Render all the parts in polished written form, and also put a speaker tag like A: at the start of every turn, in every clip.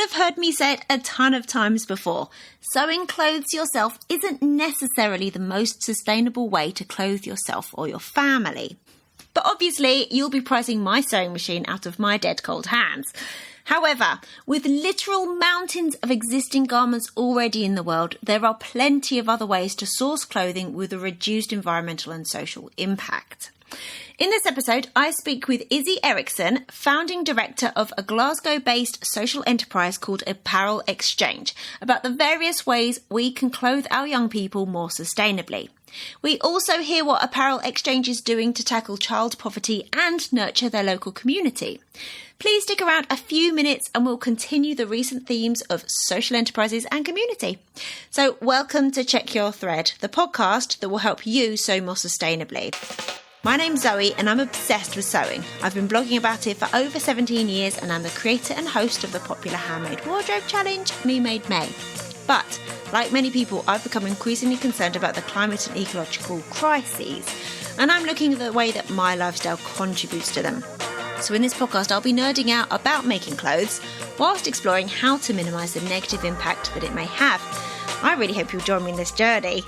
A: have heard me say it a ton of times before. Sewing clothes yourself isn't necessarily the most sustainable way to clothe yourself or your family. But obviously, you'll be prizing my sewing machine out of my dead cold hands. However, with literal mountains of existing garments already in the world, there are plenty of other ways to source clothing with a reduced environmental and social impact. In this episode, I speak with Izzie Eriksen, founding director of a Glasgow-based social enterprise called ApparelXchange, about the various ways we can clothe our young people more sustainably. We also hear what ApparelXchange is doing to tackle child poverty and nurture their local community. Please stick around a few minutes and we'll continue the recent themes of social enterprises and community. So welcome to Check Your Thread, the podcast that will help you sew more sustainably. My name's Zoe and I'm obsessed with sewing. I've been blogging about it for over 17 years and I'm the creator and host of the popular handmade wardrobe challenge, Me Made May. But, like many people, I've become increasingly concerned about the climate and ecological crises, and I'm looking at the way that my lifestyle contributes to them. So in this podcast, I'll be nerding out about making clothes, whilst exploring how to minimise the negative impact that it may have. I really hope you'll join me in this journey.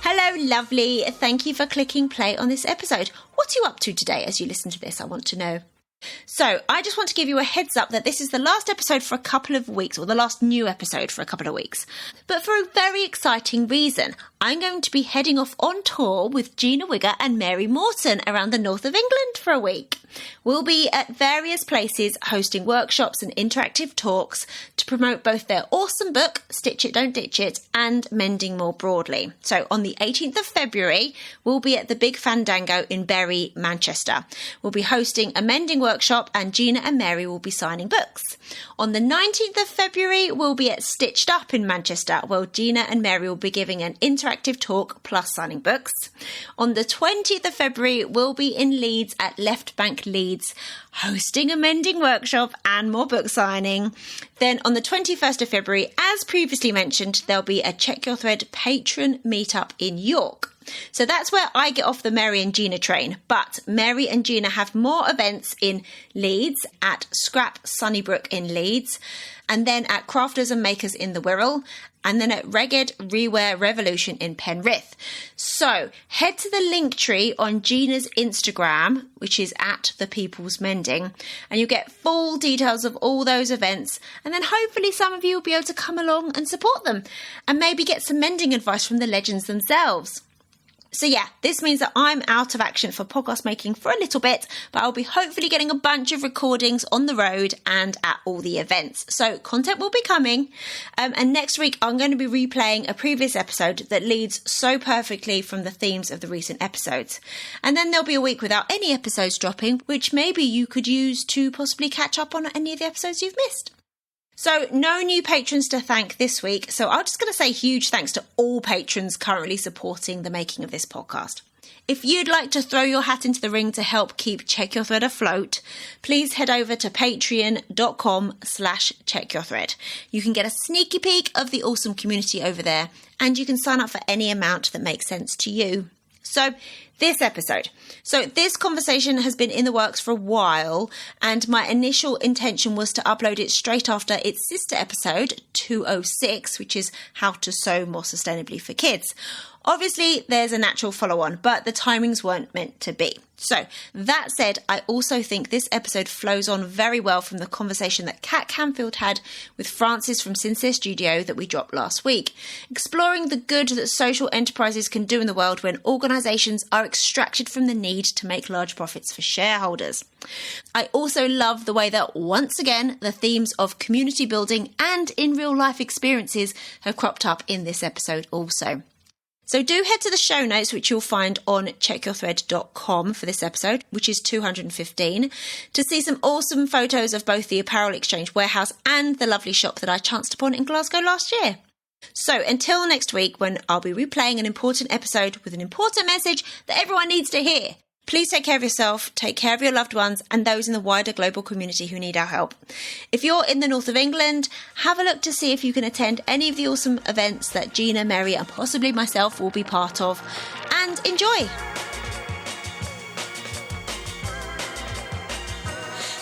A: Hello, lovely. Thank you for clicking play on this episode. What are you up to today as you listen to this? I want to know. So, I just want to give you a heads up that this is the last episode for a couple of weeks, or the last new episode for a couple of weeks. But for a very exciting reason. I'm going to be heading off on tour with Gina Wigger and Mary Morton around the north of England for a week. We'll be at various places hosting workshops and interactive talks to promote both their awesome book, Stitch It, Don't Ditch It, and mending more broadly. So on the 18th of February, we'll be at the Big Fandango in Bury, Manchester. We'll be hosting a mending workshop and Gina and Mary will be signing books. On the 19th of February, we'll be at Stitched Up in Manchester, where Gina and Mary will be giving an interactive talk plus signing books. On the 20th of February, we'll be in Leeds at Left Bank Leeds, hosting a mending workshop and more book signing. Then on the 21st of February, as previously mentioned, there'll be a Check Your Thread patron meetup in York. So that's where I get off the Mary and Gina train. But Mary and Gina have more events in Leeds at Scrap Sunnybrook in Leeds, and then at Crafters and Makers in the Wirral, and then at Ragged Rewear Revolution in Penrith. So head to the link tree on Gina's Instagram, which is at The People's Mending, and you'll get full details of all those events. And then hopefully some of you will be able to come along and support them and maybe get some mending advice from the legends themselves. So yeah, this means that I'm out of action for podcast making for a little bit, but I'll be hopefully getting a bunch of recordings on the road and at all the events. So content will be coming. And next week, I'm going to be replaying a previous episode that leads so perfectly from the themes of the recent episodes. And then there'll be a week without any episodes dropping, which maybe you could use to possibly catch up on any of the episodes you've missed. So no new patrons to thank this week, so I'm just going to say huge thanks to all patrons currently supporting the making of this podcast. If you'd like to throw your hat into the ring to help keep Check Your Thread afloat, please head over to patreon.com/checkyourthread. You can get a sneaky peek of the awesome community over there, and you can sign up for any amount that makes sense to you. So this episode. So this conversation has been in the works for a while, and my initial intention was to upload it straight after its sister episode, 206, which is How to Sew More Sustainably for Kids. Obviously, there's a natural follow-on, but the timings weren't meant to be. So, that said, I also think this episode flows on very well from the conversation that Kat Canfield had with Francis from Sincere Studio that we dropped last week, exploring the good that social enterprises can do in the world when organisations are extracted from the need to make large profits for shareholders. I also love the way that, once again, the themes of community building and in real life experiences have cropped up in this episode also. So do head to the show notes, which you'll find on checkyourthread.com for this episode, which is 215, to see some awesome photos of both the ApparelXchange warehouse and the lovely shop that I chanced upon in Glasgow last year. So until next week, when I'll be replaying an important episode with an important message that everyone needs to hear. Please take care of yourself, take care of your loved ones and those in the wider global community who need our help. If you're in the north of England, have a look to see if you can attend any of the awesome events that Gina, Mary and possibly myself will be part of. And enjoy!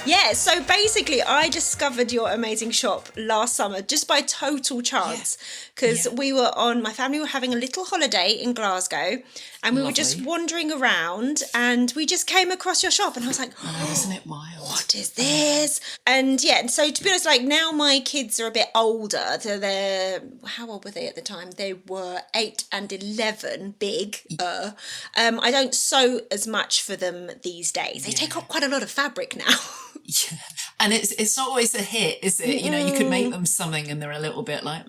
A: Yeah, so basically I discovered your amazing shop last summer just by total chance, because my family were having a little holiday in Glasgow, and we were just wandering around and we just came across your shop and I was like,
B: oh, isn't it wild?
A: What is this? And so to be honest, like now my kids are a bit older. So how old were they at the time? They were 8 and 11, big. I don't sew as much for them these days. They take up quite a lot of fabric now.
B: Yeah, and it's not always a hit, is it? You know, you could make them something and they're a little bit like,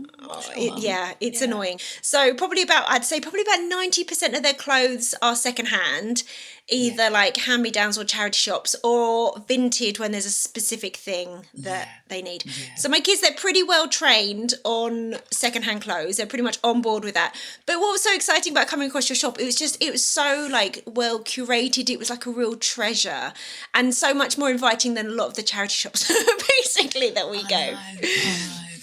A: it's annoying. So I'd say probably about 90% of their clothes are secondhand, either like hand-me-downs or charity shops, or vintage when there's a specific thing that they need. Yeah. So my kids, they're pretty well trained on secondhand clothes. They're pretty much on board with that. But what was so exciting about coming across your shop, it was so like well curated. It was like a real treasure, and so much more inviting than a lot of the charity shops basically that we go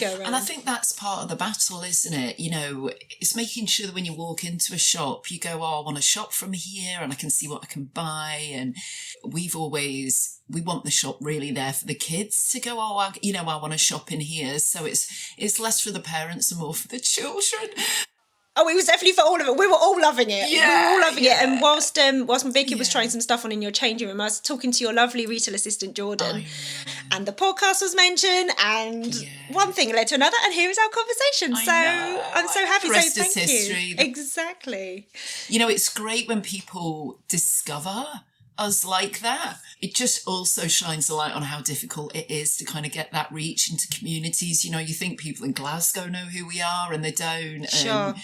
A: around.
B: And I think that's part of the battle, isn't it? You know, it's making sure that when you walk into a shop, you go, I want to shop from here and I can see what I can buy. And we want the shop really there for the kids to go, I want to shop in here. So it's less for the parents and more for the children.
A: Oh, it was definitely for all of it. We were all loving it.
B: Yeah,
A: we were all loving it. And whilst my big kid was trying some stuff on in your changing room, I was talking to your lovely retail assistant, Jordan. And the podcast was mentioned, and one thing led to another, and here is our conversation. I'm so happy. So thank you. Exactly.
B: You know, it's great when people discover us like that. It just also shines a light on how difficult it is to kind of get that reach into communities. You know, you think people in Glasgow know who we are and they don't.
A: Sure.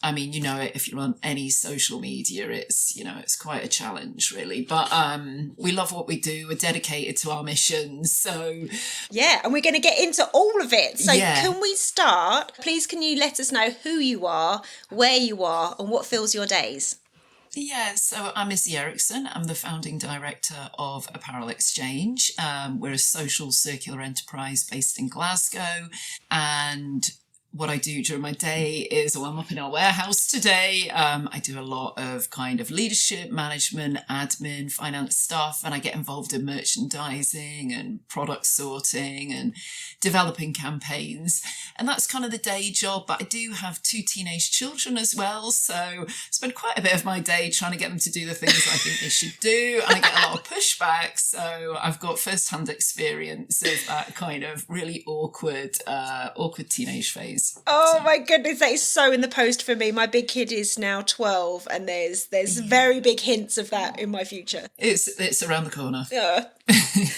B: I mean, you know, if you're on any social media, it's quite a challenge, really. But we love what we do. We're dedicated to our mission. So
A: yeah, and we're going to get into all of it. So can we start? Please, can you let us know who you are, where you are, and what fills your days?
B: Yeah, so I'm Izzie Eriksen. I'm the founding director of ApparelXchange. We're a social circular enterprise based in Glasgow, and what I do during my day is, I'm up in our warehouse today. I do a lot of kind of leadership, management, admin, finance stuff, and I get involved in merchandising and product sorting and developing campaigns. And that's kind of the day job. But I do have 2 teenage children as well. So I spend quite a bit of my day trying to get them to do the things I think they should do. And I get a lot of pushback. So I've got first-hand experience of that kind of really awkward teenage phase.
A: Oh my goodness, that is so in the post for me. My big kid is now 12, and there's very big hints of that in my future.
B: It's around the corner.
A: Yeah.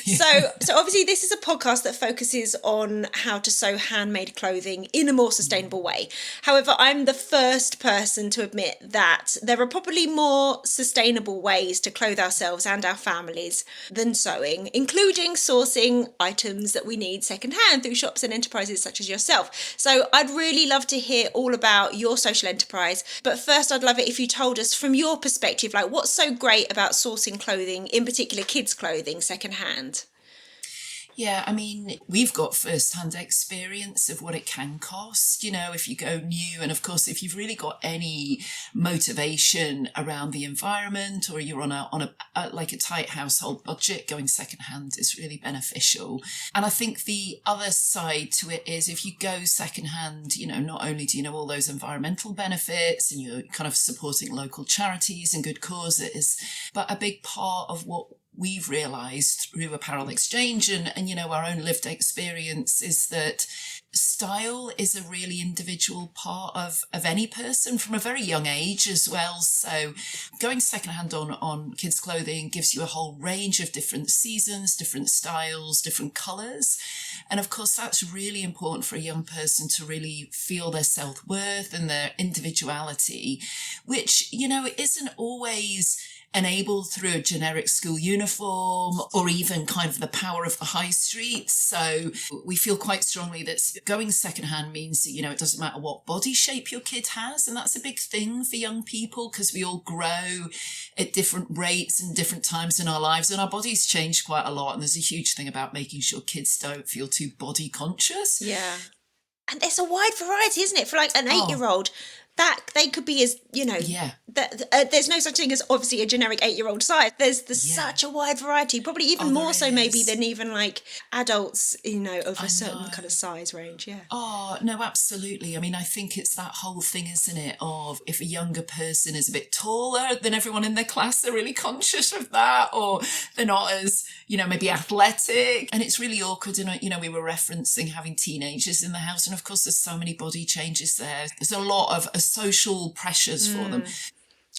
A: So obviously this is a podcast that focuses on how to sew handmade clothing in a more sustainable way. However, I'm the first person to admit that there are probably more sustainable ways to clothe ourselves and our families than sewing, including sourcing items that we need secondhand through shops and enterprises such as yourself. So I'd really love to hear all about your social enterprise. But first, I'd love it if you told us from your perspective, like what's so great about sourcing clothing, in particular kids' clothing, secondhand?
B: Yeah, I mean, we've got first-hand experience of what it can cost, you know, if you go new. And of course, if you've really got any motivation around the environment, or you're on a tight household budget, going secondhand is really beneficial. And I think the other side to it is, if you go secondhand, you know, not only do you know all those environmental benefits and you're kind of supporting local charities and good causes, but a big part of what we've realised through ApparelXchange and, you know, our own lived experience is that style is a really individual part of any person from a very young age as well. So going secondhand on kids' clothing gives you a whole range of different seasons, different styles, different colours. And of course, that's really important for a young person to really feel their self-worth and their individuality, which, you know, isn't always enabled through a generic school uniform or even kind of the power of the high street. So we feel quite strongly that going secondhand means that, you know, it doesn't matter what body shape your kid has. And that's a big thing for young people because we all grow at different rates and different times in our lives, and our bodies change quite a lot. And there's a huge thing about making sure kids don't feel too body conscious.
A: Yeah. And there's a wide variety, isn't it? For like an 8-year-old, that they could be as, there's no such thing as obviously a generic 8-year-old size. There's such a wide variety, probably even more so maybe than even like adults, of a certain kind of size range. Yeah.
B: Oh, no, absolutely. I mean, I think it's that whole thing, isn't it, of if a younger person is a bit taller than everyone in their class, they're really conscious of that, or they're not as, maybe athletic. And it's really awkward. And, we were referencing having teenagers in the house. And of course, there's so many body changes there. There's a lot of social pressures for them.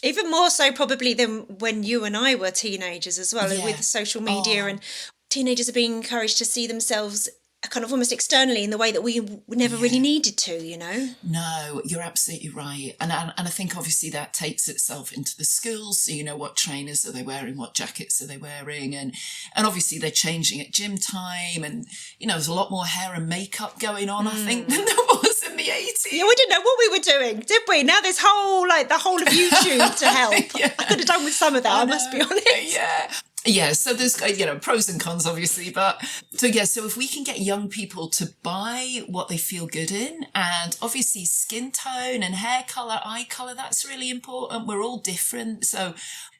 A: Even more so probably than when you and I were teenagers as well, with social media, and teenagers are being encouraged to see themselves kind of almost externally in the way that we never really needed to,
B: No, you're absolutely right. And I think obviously that takes itself into the schools. So, what trainers are they wearing? What jackets are they wearing? And obviously they're changing at gym time. And, there's a lot more hair and makeup going on, I think, than there was in the 80s.
A: Yeah, we didn't know what we were doing, did we? Now there's the whole of YouTube to help. I could have done with some of that, I must be honest.
B: Yeah, so there's, pros and cons, obviously. So if we can get young people to buy what they feel good in, and obviously skin tone and hair colour, eye colour, that's really important. We're all different. So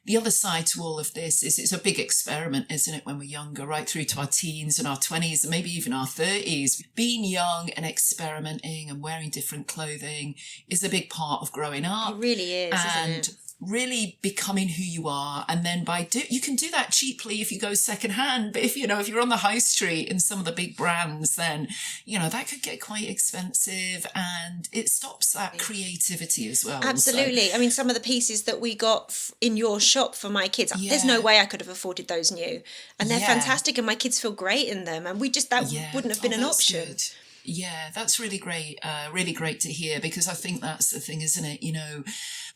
B: the other side to all of this is it's a big experiment, isn't it, when we're younger, right through to our teens and our 20s and maybe even our 30s. Being young and experimenting and wearing different clothing is a big part of growing up.
A: It really is, isn't it?
B: Really becoming who you are. And then you can do that cheaply if you go secondhand, but if you're on the high street in some of the big brands, then that could get quite expensive, and it stops that creativity as well.
A: Absolutely. So, I mean, some of the pieces that we got in your shop for my kids, there's no way I could have afforded those new, and they're fantastic, and my kids feel great in them, and wouldn't have been an option.
B: Good. Yeah, that's really great to hear, because I think that's the thing, isn't it?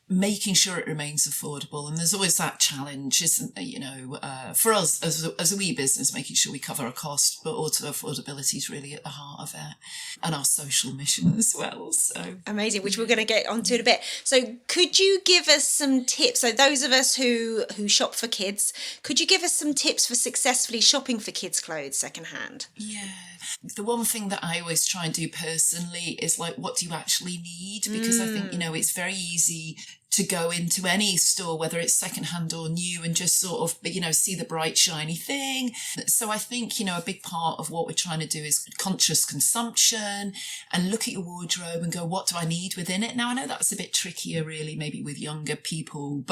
B: Making sure it remains affordable. And there's always that challenge, isn't there? For us as a wee business, making sure we cover our cost, but also affordability is really at the heart of it, and our social mission as well. So
A: amazing, which we're going to get onto in a bit. So could you give us some tips? So those of us who shop for kids, could you give us some tips for successfully shopping for kids' clothes secondhand?
B: Yeah. The one thing that I always try and do personally is what do you actually need? Because I think, it's very easy to go into any store, whether it's secondhand or new, and just sort of, see the bright, shiny thing. So I think, a big part of what we're trying to do is conscious consumption, and look at your wardrobe and go, what do I need within it? Now, I know that's a bit trickier, really, maybe with younger people,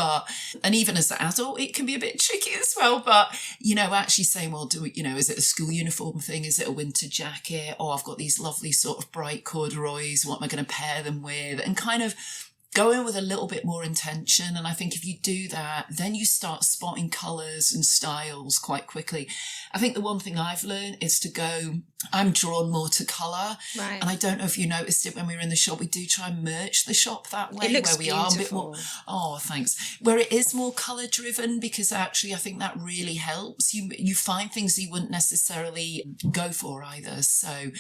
B: and even as an adult, it can be a bit tricky as well. But, actually saying, well, is it a school uniform thing? Is it a winter jacket? Oh, I've got these lovely sort of bright corduroys. What am I going to pair them with? And kind of going with a little bit more intention. And I think if you do that, then you start spotting colours and styles quite quickly. I think the one thing I've learned is I'm drawn more to colour.
A: Right.
B: And I don't know if you noticed it when we were in the shop, we do try and merch the shop that way.
A: It looks
B: where we
A: beautiful.
B: are a bit more, oh, thanks. Where it is more colour driven, because actually I think that really helps. You find things you wouldn't necessarily go for either. So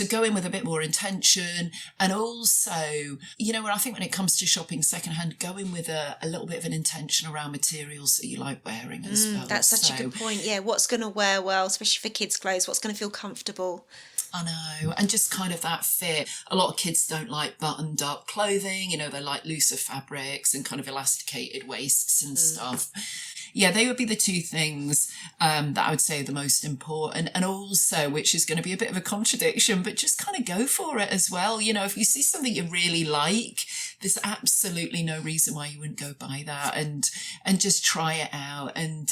B: go in with a bit more intention. And also, I think when it comes to shopping secondhand, go in with a little bit of an intention around materials that you like wearing as well.
A: That's such a good point. Yeah, what's going to wear well, especially for kids' clothes, what's going to feel comfortable.
B: I know, and just kind of that fit. A lot of kids don't like buttoned up clothing, they like looser fabrics and kind of elasticated waists and stuff. Yeah, they would be the two things that I would say are the most important. And also, which is going to be a bit of a contradiction, but just kind of go for it as well. If you see something you really like, there's absolutely no reason why you wouldn't go buy that and just try it out. And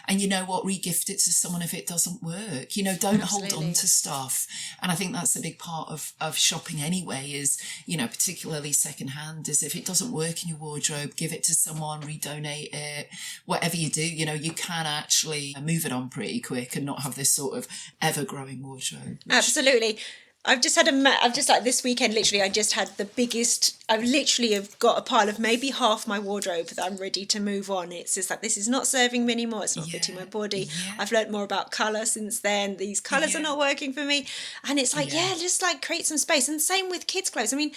B: you know what, re-gift it to someone if it doesn't work. Don't hold on to stuff. And I think that's a big part of shopping anyway, is, particularly secondhand, is if it doesn't work in your wardrobe, give it to someone, redonate it, whatever you do, you can actually move it on pretty quick and not have this sort of ever-growing wardrobe.
A: Absolutely. I've just like this weekend, literally, I just had the biggest, I literally have got a pile of maybe half my wardrobe that I'm ready to move on. It's just like, this is not serving me anymore. It's not fitting my body. Yeah. I've learned more about colour since then. These colours are not working for me. And it's like, just like create some space. And same with kids' clothes. I mean,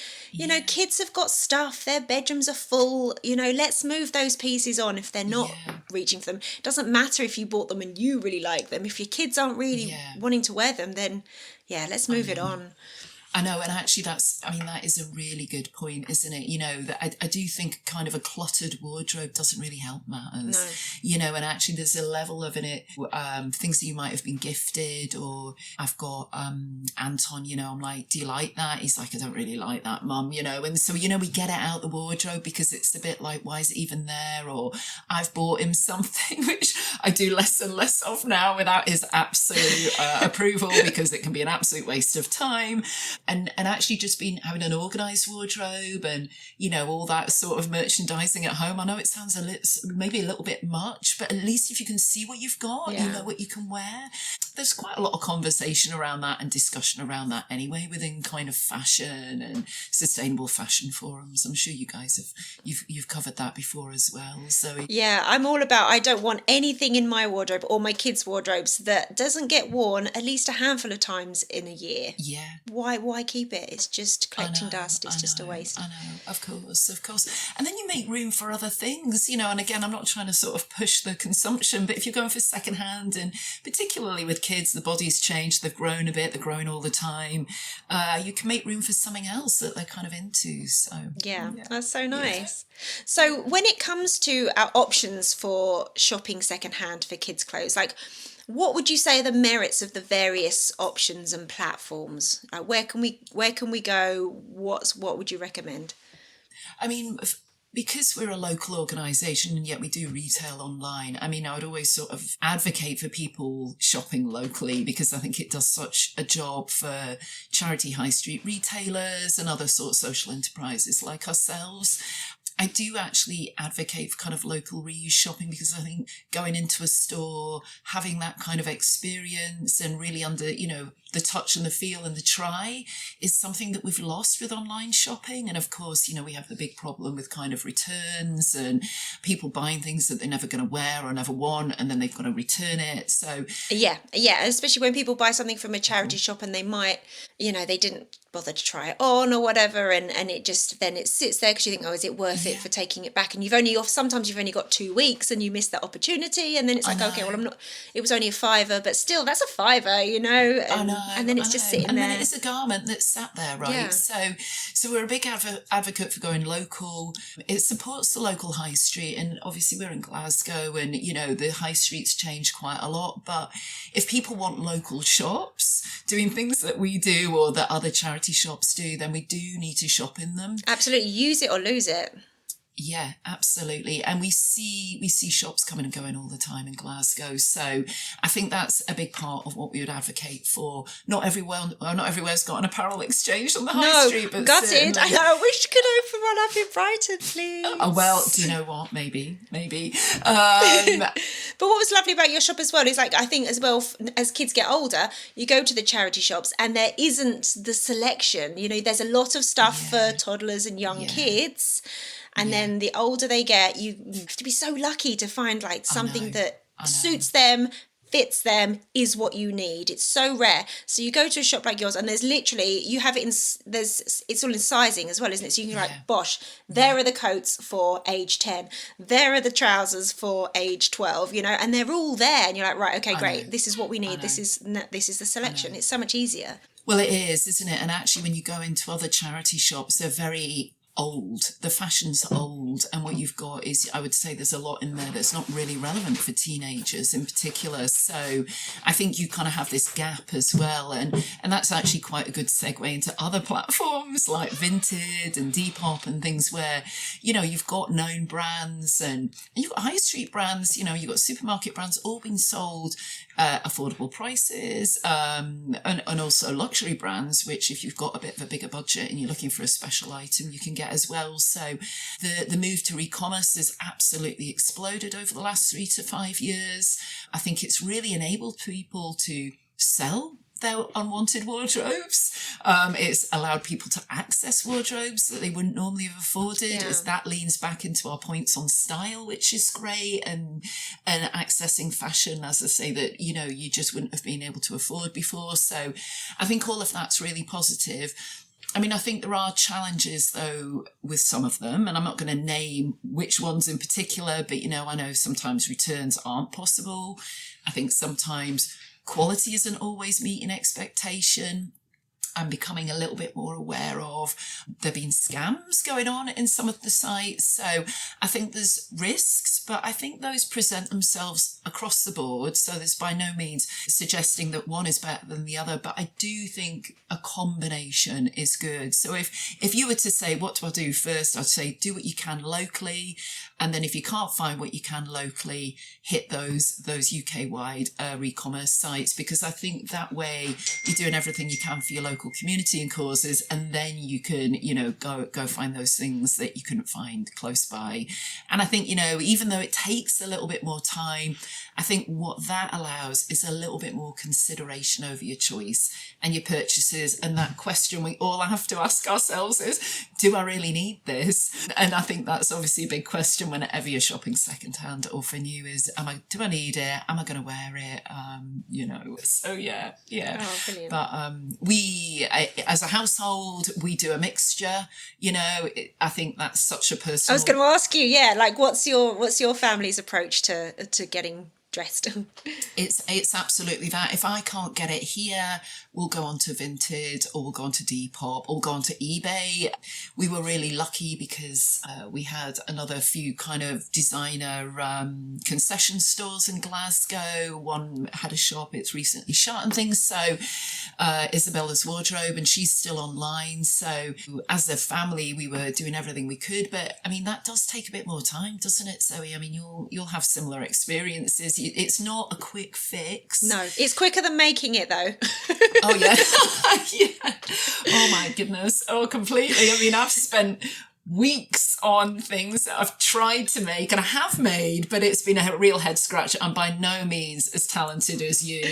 A: kids have got stuff. Their bedrooms are full. Let's move those pieces on if they're not reaching for them. It doesn't matter if you bought them and you really like them. If your kids aren't really wanting to wear them, then... yeah, let's move it on.
B: I know, and actually that is a really good point, isn't it? You know, that I do think kind of a cluttered wardrobe doesn't really help matters.
A: No.
B: You know, and actually there's a level of in it, things that you might have been gifted, or I've got Anton, you know, I'm like, do you like that? He's like, I don't really like that, Mum, you know. And so, you know, we get it out the wardrobe because it's a bit like, why is it even there? Or I've bought him something, which I do less and less of now without his absolute approval, because it can be an absolute waste of time. And actually just been having an organised wardrobe and, you know, all that sort of merchandising at home. I know it sounds maybe a little bit much, but at least if you can see what you've got, you know what you can wear. There's quite a lot of conversation around that and discussion around that anyway within kind of fashion and sustainable fashion forums. I'm sure you guys you've covered that before as well. So
A: yeah, I'm all about, I don't want anything in my wardrobe or my kids' wardrobes that doesn't get worn at least a handful of times in a year.
B: Yeah.
A: Why keep it? It's just collecting dust. It's just a waste.
B: I know, of course. And then you make room for other things, you know, and again, I'm not trying to sort of push the consumption, but if you're going for secondhand, and particularly with kids, the body's changed, they've grown a bit, they're growing all the time, you can make room for something else that they're kind of into. So
A: yeah. That's so nice. Yeah. So when it comes to our options for shopping secondhand for kids' clothes, like, what would you say are the merits of the various options and platforms? Where can we go? What would you recommend?
B: I mean, because we're a local organisation and yet we do retail online, I mean, I would always sort of advocate for people shopping locally, because I think it does such a job for charity high street retailers and other sort of social enterprises like ourselves. I do actually advocate for kind of local reuse shopping, because I think going into a store, having that kind of experience and really under, you know, the touch and the feel and the try is something that we've lost with online shopping. And of course, you know, we have the big problem with kind of returns and people buying things that they're never going to wear or never want, and then they've got to return it. So
A: yeah, especially when people buy something from a charity shop and they might, you know, they didn't bother to try it on or whatever, and it just, then it sits there because you think, oh, is it worth it for taking it back? And sometimes you've only got 2 weeks and you miss that opportunity, and then it's like, okay, well, it was only a $5, but still that's a $5, you know. And then it's just sitting there.
B: And then it is a garment that's sat there, right? Yeah. So we're a big advocate for going local. It supports the local high street, and obviously we're in Glasgow, and, you know, the high streets change quite a lot. But if people want local shops doing things that we do or that other charity shops do, then we do need to shop in them.
A: Absolutely. Use it or lose it.
B: Yeah, absolutely. And we see shops coming and going all the time in Glasgow. So I think that's a big part of what we would advocate for. Not everywhere's got an ApparelXchange on the high street. But
A: gutted. I know, I wish you could open one up in Brighton, please.
B: Oh, well, do you know what? Maybe.
A: But what was lovely about your shop as well is, like, I think as well, as kids get older, you go to the charity shops and there isn't the selection. You know, there's a lot of stuff for toddlers and young kids. And then the older they get, you have to be so lucky to find like something that suits them, fits them, is what you need. It's so rare. So you go to a shop like yours and there's literally, you have it it's all in sizing as well, isn't it? So you can like, bosh, there are the coats for age 10. There are the trousers for age 12, you know, and they're all there. And you're like, right, okay, great. This is what we need. This is the selection. It's so much easier.
B: Well, it is, isn't it? And actually when you go into other charity shops, they're very old. The fashion's old, and what you've got is, I would say there's a lot in there that's not really relevant for teenagers in particular. So I think you kind of have this gap as well, and that's actually quite a good segue into other platforms like Vinted and Depop and things where, you know, you've got known brands and you've got high street brands, you know, you've got supermarket brands all being sold affordable prices, and also luxury brands, which if you've got a bit of a bigger budget and you're looking for a special item, you can get as well. So the move to e-commerce has absolutely exploded over the last 3 to 5 years. I think it's really enabled people to sell their unwanted wardrobes. It's allowed people to access wardrobes that they wouldn't normally have afforded, as that leans back into our points on style, which is great, and accessing fashion, as I say, that, you know, you just wouldn't have been able to afford before. So I think all of that's really positive. I mean, I think there are challenges, though, with some of them, and I'm not going to name which ones in particular, but, you know, I know sometimes returns aren't possible. I think sometimes quality isn't always meeting expectation. I'm becoming a little bit more aware of there being scams going on in some of the sites. So I think there's risks, but I think those present themselves across the board. So there's by no means suggesting that one is better than the other, but I do think a combination is good. So if you were to say, what do I do first? I'd say do what you can locally. And then if you can't find what you can locally, hit those UK-wide e-commerce sites, because I think that way you're doing everything you can for your local community and causes, and then you can, go find those things that you couldn't find close by. And I think, even though it takes a little bit more time, I think what that allows is a little bit more consideration over your choice and your purchases. And that question we all have to ask ourselves is, do I really need this? And I think that's obviously a big question whenever you're shopping secondhand or for new is, do I need it? Am I going to wear it? So yeah.
A: Oh, brilliant.
B: But we, as a household, we do a mixture. I think that's such a personal.
A: I was going to ask you, like what's your family's approach to getting dressed?
B: It's absolutely that. If I can't get it here, we'll go on to Vinted, or we'll go on to Depop, or we'll go on to eBay. We were really lucky because we had another few kind of designer concession stores in Glasgow. One had a shop, it's recently shut and things. So Isabella's Wardrobe, and she's still online. So as a family, we were doing everything we could. But I mean, that does take a bit more time, doesn't it, Zoe? I mean, you'll have similar experiences. It's not a quick fix.
A: No, it's quicker than making it though.
B: Oh yeah. Yeah. Oh my goodness. Oh, completely. I mean, I've spent weeks on things that I've tried to make and I have made, but it's been a real head scratcher. I'm by no means as talented as you.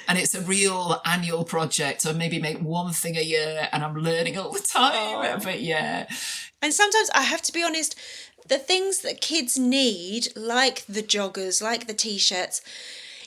B: And it's a real annual project. I maybe make one thing a year and I'm learning all the time. But yeah.
A: And sometimes I have to be honest, the things that kids need, like the joggers, like the t-shirts,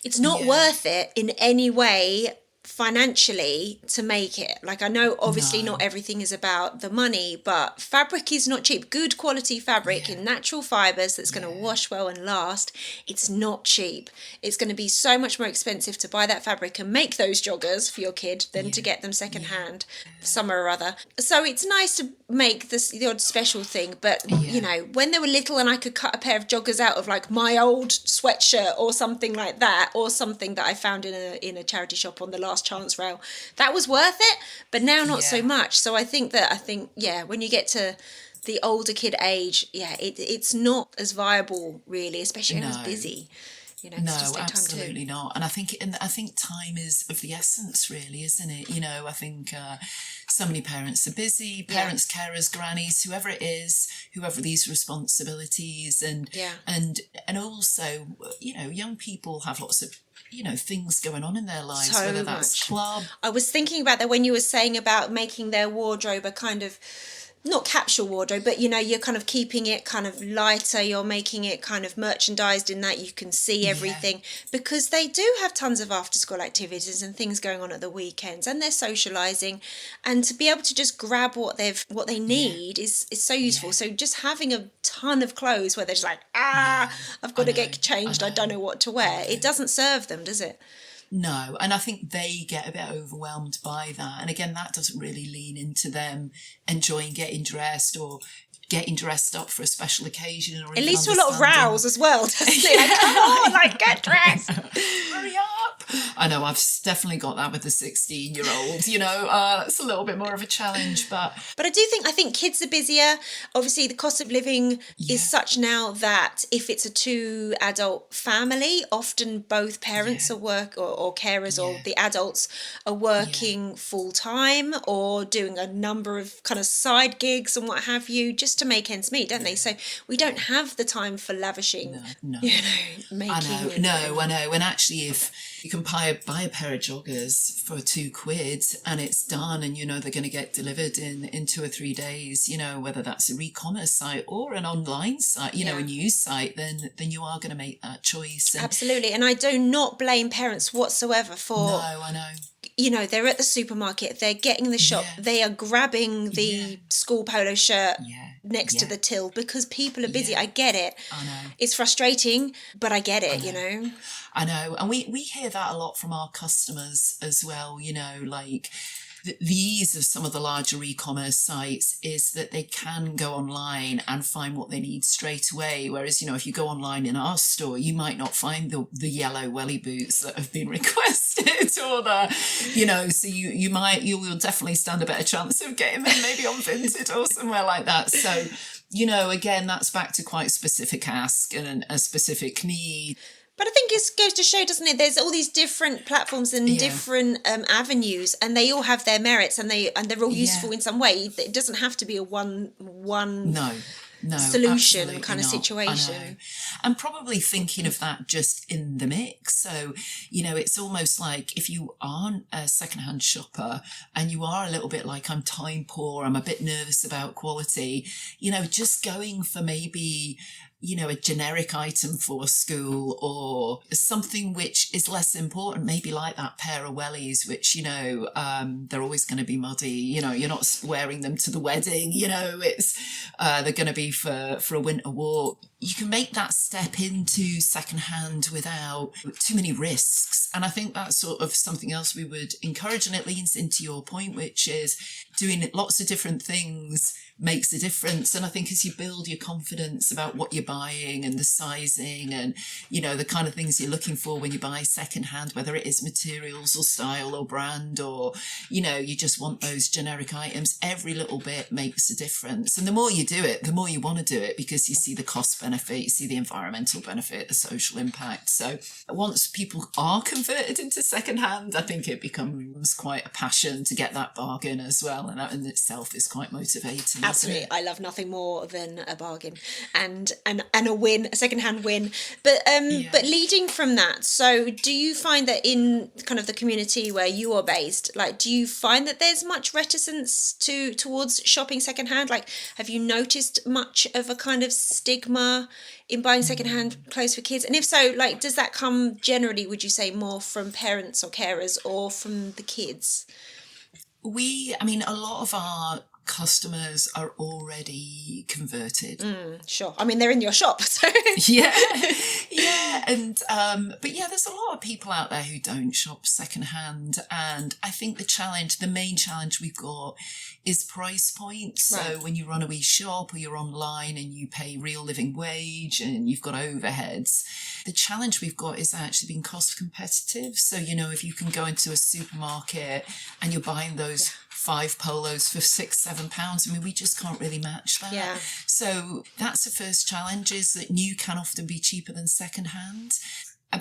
A: it's not worth it in any way financially to make it. Like, I know obviously not everything is about the money, but fabric is not cheap. Good quality fabric in natural fibers that's going to wash well and last, it's not cheap. It's going to be so much more expensive to buy that fabric and make those joggers for your kid than to get them secondhand somewhere or other. So it's nice to make the odd special thing, but when they were little and I could cut a pair of joggers out of like my old sweatshirt or something like that, or something that I found in a charity shop on the last chance rail, that was worth it. But now not so much. So I think when you get to the older kid age, it's not as viable really, especially when it's busy.
B: No, absolutely not. And I think time is of the essence, really, isn't it? I think so many parents are busy, parents, carers, grannies, whoever it is, whoever these responsibilities, and also, young people have lots of things going on in their lives,
A: so
B: whether that's club.
A: I was thinking about that when you were saying about making their wardrobe a kind of, not capsule wardrobe, but you're kind of keeping it kind of lighter, you're making it kind of merchandised in that you can see everything, because they do have tons of after school activities and things going on at the weekends, and they're socializing, and to be able to just grab what they need is so useful. So just having a ton of clothes where they're just like, I've got to get changed, I don't know what to wear, it doesn't serve them, does it?
B: No, and I think they get a bit overwhelmed by that. And again, that doesn't really lean into them enjoying getting dressed or getting dressed up for a special occasion. Or
A: it leads to a lot of rows as well, doesn't it? Like, come on, get dressed.
B: Hurry up. I know, I've definitely got that with the 16-year-old, it's a little bit more of a challenge, but
A: I think kids are busier. Obviously, the cost of living is such now that if it's a 2-adult family, often both parents are or carers or the adults are working full time or doing a number of kind of side gigs and what have you, just to make ends meet, don't they? So we don't have the time for lavishing, making.
B: I know. And actually, if you can buy a pair of joggers for £2 and it's done, and they're going to get delivered in 2 or 3 days, whether that's a e-commerce site or an online site, a news site, then you are going to make that choice.
A: Absolutely. And I do not blame parents whatsoever for.
B: No, I know.
A: They're at the supermarket, they're getting the shop, they are grabbing the school polo shirt next to the till because people are busy. I get it.
B: I know.
A: It's frustrating, but I get it,
B: I know. And we hear that a lot from our customers as well, the ease of some of the larger e-commerce sites is that they can go online and find what they need straight away. Whereas, if you go online in our store, you might not find the yellow welly boots that have been requested or so you will definitely stand a better chance of getting them maybe on Vinted or somewhere like that. So, again, that's back to quite specific ask and a specific need.
A: But I think it goes to show, doesn't it? There's all these different platforms and different avenues, and they all have their merits, and they're all useful in some way. It doesn't have to be a one solution kind of situation.
B: And probably thinking of that just in the mix. So, it's almost like if you aren't a secondhand shopper and you are a little bit like, I'm time poor, I'm a bit nervous about quality, just going for maybe a generic item for school or something which is less important, maybe like that pair of wellies, which, they're always going to be muddy. You're not wearing them to the wedding, they're going to be for a winter walk. You can make that step into secondhand without too many risks. And I think that's sort of something else we would encourage. And it leans into your point, which is doing lots of different things makes a difference. And I think as you build your confidence about what you're buying and the sizing and, the kind of things you're looking for when you buy secondhand, whether it is materials or style or brand or, you just want those generic items, every little bit makes a difference. And the more you do it, the more you want to do it because you see the cost benefit, you see the environmental benefit, the social impact. So once people are converted into secondhand, I think it becomes quite a passion to get that bargain as well. And that in itself is quite motivating.
A: Absolutely. I love nothing more than a bargain and a win, a secondhand win. But leading from that, so do you find that in kind of the community where you are based, like, do you find that there's much reticence towards shopping secondhand? Like, have you noticed much of a kind of stigma in buying secondhand clothes for kids? And if so, like, does that come generally, would you say, more from parents or carers or from the kids?
B: A lot of our customers are already converted.
A: Sure. They're in your shop. So.
B: Yeah. And, but there's a lot of people out there who don't shop secondhand. And I think the main challenge we've got is price points. Right. So when you run a wee shop or you're online and you pay real living wage and you've got overheads, the challenge we've got is actually being cost competitive. So, if you can go into a supermarket and you're buying those 5 polos for £6-7. We just can't really match that.
A: Yeah.
B: So that's the first challenge, is that new can often be cheaper than secondhand.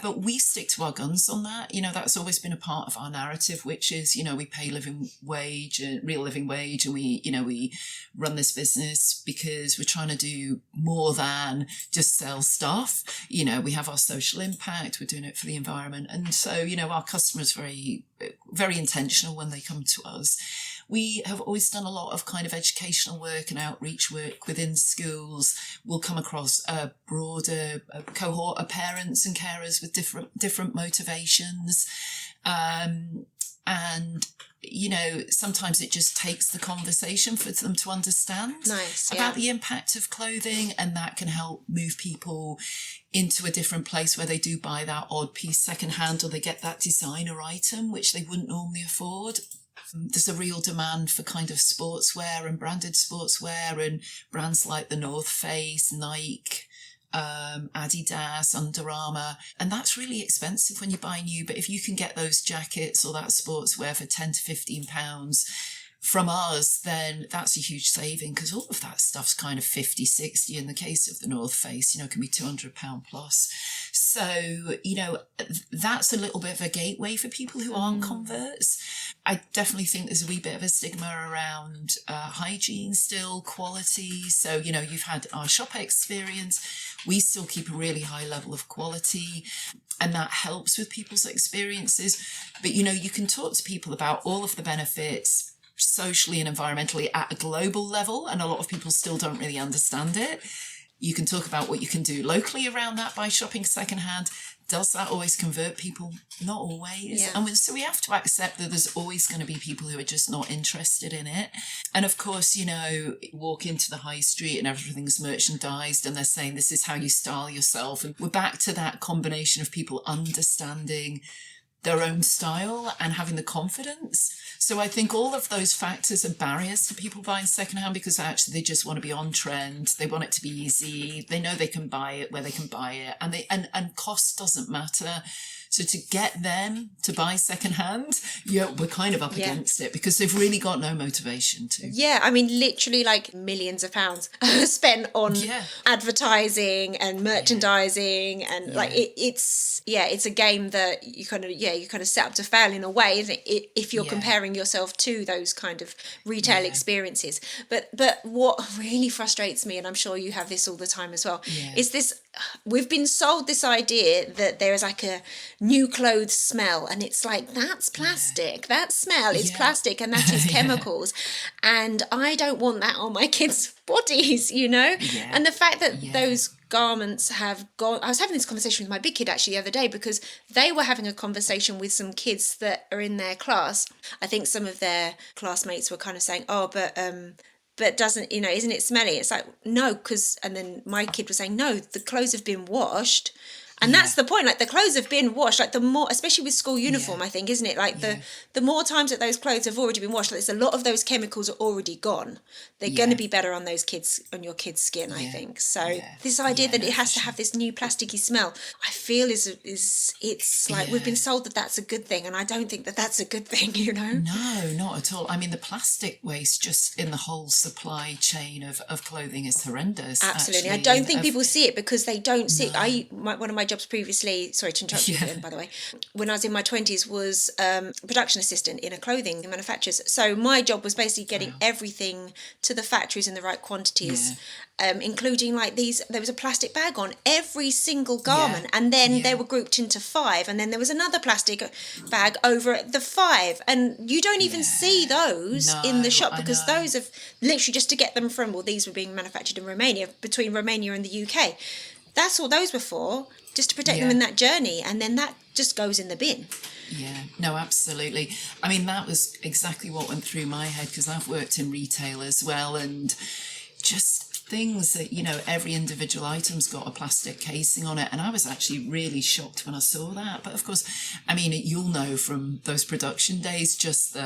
B: But we stick to our guns on that. That's always been a part of our narrative, which is, we pay living wage, real living wage, and we run this business because we're trying to do more than just sell stuff. We have our social impact, we're doing it for the environment. And so, our customers are very, very intentional when they come to us. We have always done a lot of kind of educational work and outreach work within schools. We'll come across a broader cohort of parents and carers with different motivations. And, sometimes it just takes the conversation for them to understand about the impact of clothing, and that can help move people into a different place where they do buy that odd piece secondhand, or they get that designer item which they wouldn't normally afford. There's a real demand for kind of sportswear and branded sportswear, and brands like the North Face, Nike, Adidas, Under Armour, and that's really expensive when you buy new. But if you can get those jackets or that sportswear for £10 to £15 from us, then that's a huge saving, because all of that stuff's kind of 50, 60. In the case of the North Face, can be £200 plus. So, that's a little bit of a gateway for people who aren't converts. I definitely think there's a wee bit of a stigma around hygiene still, quality. So, you've had our shop experience. We still keep a really high level of quality, and that helps with people's experiences. But, you can talk to people about all of the benefits socially and environmentally at a global level, and a lot of people still don't really understand it. You can talk about what you can do locally around that by shopping secondhand. Does that always convert people? Not always. Yeah. And so we have to accept that there's always going to be people who are just not interested in it. And of course, walk into the high street and everything's merchandised and they're saying this is how you style yourself. And we're back to that combination of people understanding their own style and having the confidence. So I think all of those factors are barriers to people buying secondhand, because actually they just want to be on trend. They want it to be easy. They know they can buy it where they can buy it, and cost doesn't matter. So to get them to buy secondhand, we're kind of up against it, because they've really got no motivation to.
A: Yeah, I mean, literally like millions of pounds spent on advertising and merchandising, and like it's a game that you kind of set up to fail in a way, isn't it? If you're comparing yourself to those kind of retail experiences. But what really frustrates me, and I'm sure you have this all the time as well, is this. We've been sold this idea that there is like a new clothes smell, and it's like, that's plastic. That smell is plastic, and that is chemicals. And I don't want that on my kids' bodies, you know? Yeah. And the fact that those garments have gone... I was having this conversation with my big kid actually the other day, because they were having a conversation with some kids that are in their class. I think some of their classmates were kind of saying, but doesn't, isn't it smelly? It's like, no, because, and then my kid was saying, no, the clothes have been washed. And that's the point, like the clothes have been washed, like the more, especially with school uniform, I think, isn't it? Like the more times that those clothes have already been washed, like, there's a lot of those chemicals are already gone. They're going to be better on those kids, on your kids' skin, I think. So this idea that it has to have this new plasticky smell, I feel it's like we've been sold that that's a good thing, and I don't think that that's a good thing,
B: No, not at all. I mean, the plastic waste just in the whole supply chain of clothing is horrendous.
A: Absolutely. Actually. I don't think people see it because they don't see it. One of my jobs previously, sorry to interrupt you again, by the way, when I was in my 20s, was production assistant in a clothing manufacturer. So my job was basically getting everything to the factories in the right quantities, including like there was a plastic bag on every single garment, and then they were grouped into 5, and then there was another plastic bag over the 5, and you don't even see those in the shop, because those have literally, just to get them from, these were being manufactured in Romania, between Romania and the UK. That's all those were for, just to protect them in that journey, and then that just goes in the bin.
B: Yeah, no, absolutely. I mean, that was exactly what went through my head, because I've worked in retail as well, and just things that, every individual item's got a plastic casing on it, and I was actually really shocked when I saw that. But of course, I mean, you'll know from those production days, just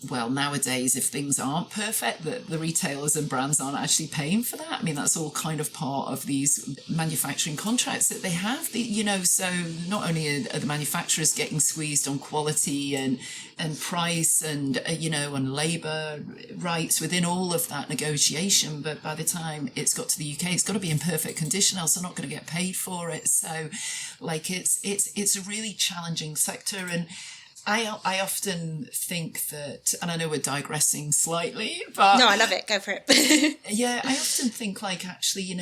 B: nowadays, if things aren't perfect, the retailers and brands aren't actually paying for that. I mean, that's all kind of part of these manufacturing contracts that they have, so not only are the manufacturers getting squeezed on quality and price and and labour rights within all of that negotiation, but by the time it's got to the UK, it's got to be in perfect condition, else they're not going to get paid for it. So like it's a really challenging sector. And I often think that, and I know we're digressing slightly, but
A: no, I love it, go for it.
B: I often think, like, actually,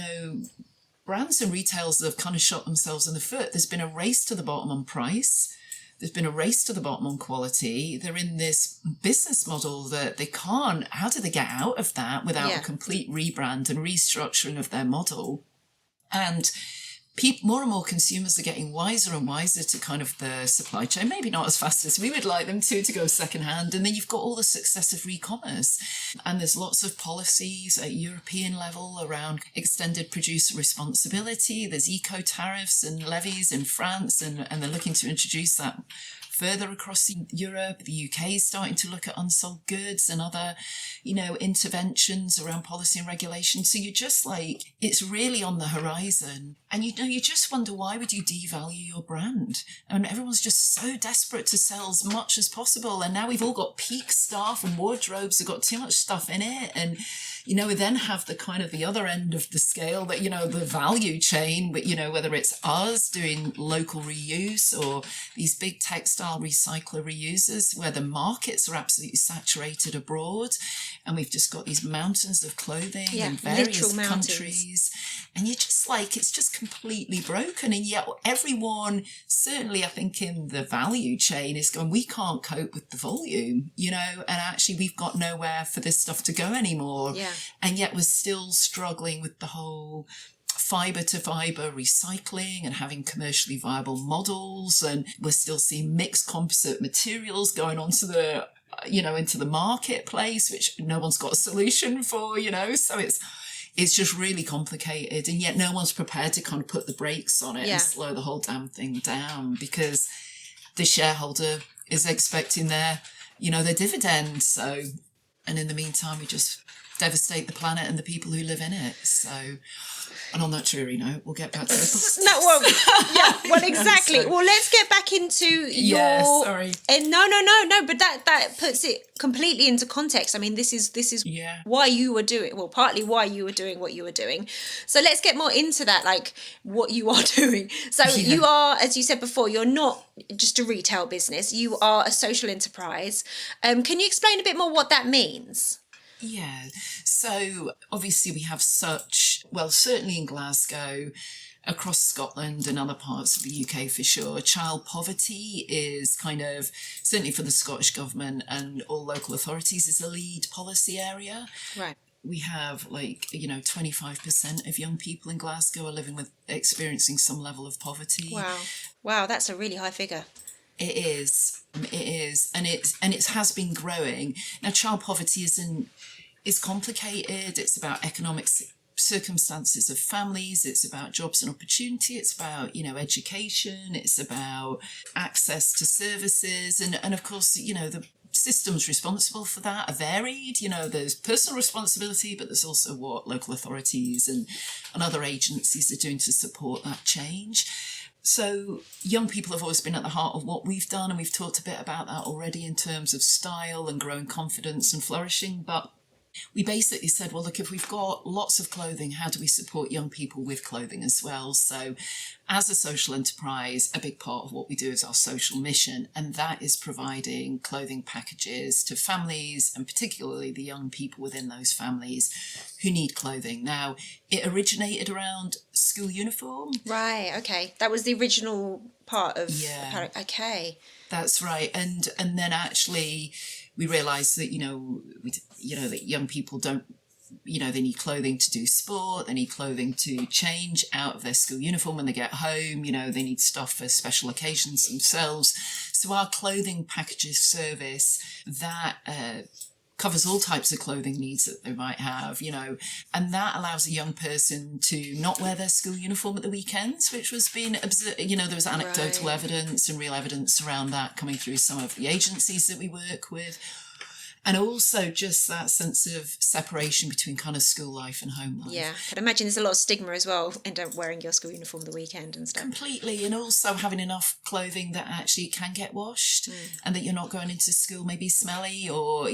B: brands and retailers have kind of shot themselves in the foot. There's been a race to the bottom on price. There's been a race to the bottom on quality. They're in this business model that they can't... How do they get out of that without a complete rebrand and restructuring of their model? And more and more consumers are getting wiser and wiser to kind of the supply chain, maybe not as fast as we would like them to go secondhand. And then you've got all the success of e-commerce. And there's lots of policies at European level around extended producer responsibility. There's eco-tariffs and levies in France, and they're looking to introduce that further across Europe. The UK is starting to look at unsold goods and other, interventions around policy and regulation. So you're just like, it's really on the horizon. And you just wonder, why would you devalue your brand? And everyone's just so desperate to sell as much as possible. And now we've all got peak staff and wardrobes have got too much stuff in it. And, we then have the kind of the other end of the scale that, the value chain, but, whether it's us doing local reuse or these big textile recycler reusers, where the markets are absolutely saturated abroad. And we've just got these mountains of clothing in various countries. And you're just like, it's just completely broken. And yet everyone, certainly I think in the value chain, is going, we can't cope with the volume, and actually we've got nowhere for this stuff to go anymore. Yeah. And yet we're still struggling with the whole fibre to fibre recycling and having commercially viable models. And we're still seeing mixed composite materials going onto the, into the marketplace, which no one's got a solution for, so it's just really complicated. And yet no one's prepared to kind of put the brakes on it and slow the whole damn thing down, because the shareholder is expecting their dividend. So, and in the meantime, we just devastate the planet and the people who live in it. So, and on that dreary note, we'll get back to the
A: No, well, yeah, well, exactly. So, well, let's get back into your...
B: Yeah, sorry.
A: No, but that puts it completely into context. I mean, this is why you were doing, well, partly why you were doing what you were doing. So let's get more into that, like what you are doing. So you are, as you said before, you're not just a retail business. You are a social enterprise. Can you explain a bit more what that means?
B: Yeah, so obviously we have certainly in Glasgow, across Scotland and other parts of the UK for sure, child poverty is kind of, certainly for the Scottish Government and all local authorities, is a lead policy area.
A: Right.
B: We have 25% of young people in Glasgow are experiencing some level of poverty.
A: Wow, that's a really high figure.
B: It is, and it has been growing. Now, child poverty is complicated. It's about economic circumstances of families. It's about jobs and opportunity. It's about education. It's about access to services, and of course the systems responsible for that are varied. There's personal responsibility, but there's also what local authorities and other agencies are doing to support that change. So young people have always been at the heart of what we've done, and we've talked a bit about that already in terms of style and growing confidence and flourishing. But we basically said, well, look, if we've got lots of clothing, how do we support young people with clothing as well? So as a social enterprise, a big part of what we do is our social mission, and that is providing clothing packages to families, and particularly the young people within those families who need clothing. Now, it originated around school uniform.
A: Right, okay. That was the original part of...
B: Yeah.
A: Okay.
B: That's right. And then actually we realised that, that young people don't, they need clothing to do sport, they need clothing to change out of their school uniform when they get home, they need stuff for special occasions themselves. So our clothing packages service that covers all types of clothing needs that they might have, and that allows a young person to not wear their school uniform at the weekends, which was being observed. There was anecdotal evidence and real evidence around that coming through some of the agencies that we work with. And also just that sense of separation between kind of school life and home life.
A: Yeah, I can imagine there's a lot of stigma as well in wearing your school uniform the weekend and stuff.
B: Completely, and also having enough clothing that actually can get washed and that you're not going into school maybe smelly or,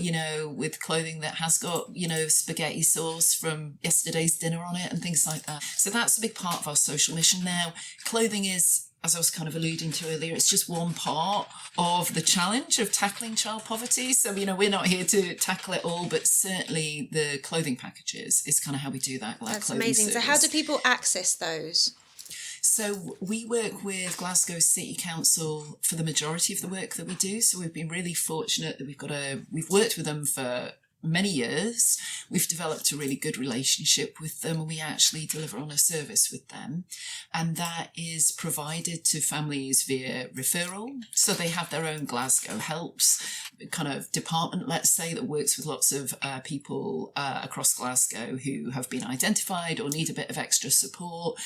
B: with clothing that has got, spaghetti sauce from yesterday's dinner on it and things like that. So that's a big part of our social mission now. Clothing is, as I was kind of alluding to earlier, it's just one part of the challenge of tackling child poverty. So, we're not here to tackle it all, but certainly the clothing packages is kind of how we do that.
A: That's amazing. Service. So how do people access those?
B: So we work with Glasgow City Council for the majority of the work that we do. So we've been really fortunate that we've worked with them for many years. We've developed a really good relationship with them, and we actually deliver on a service with them, and that is provided to families via referral. So they have their own Glasgow Helps kind of department, let's say, that works with lots of people across Glasgow who have been identified or need a bit of extra support,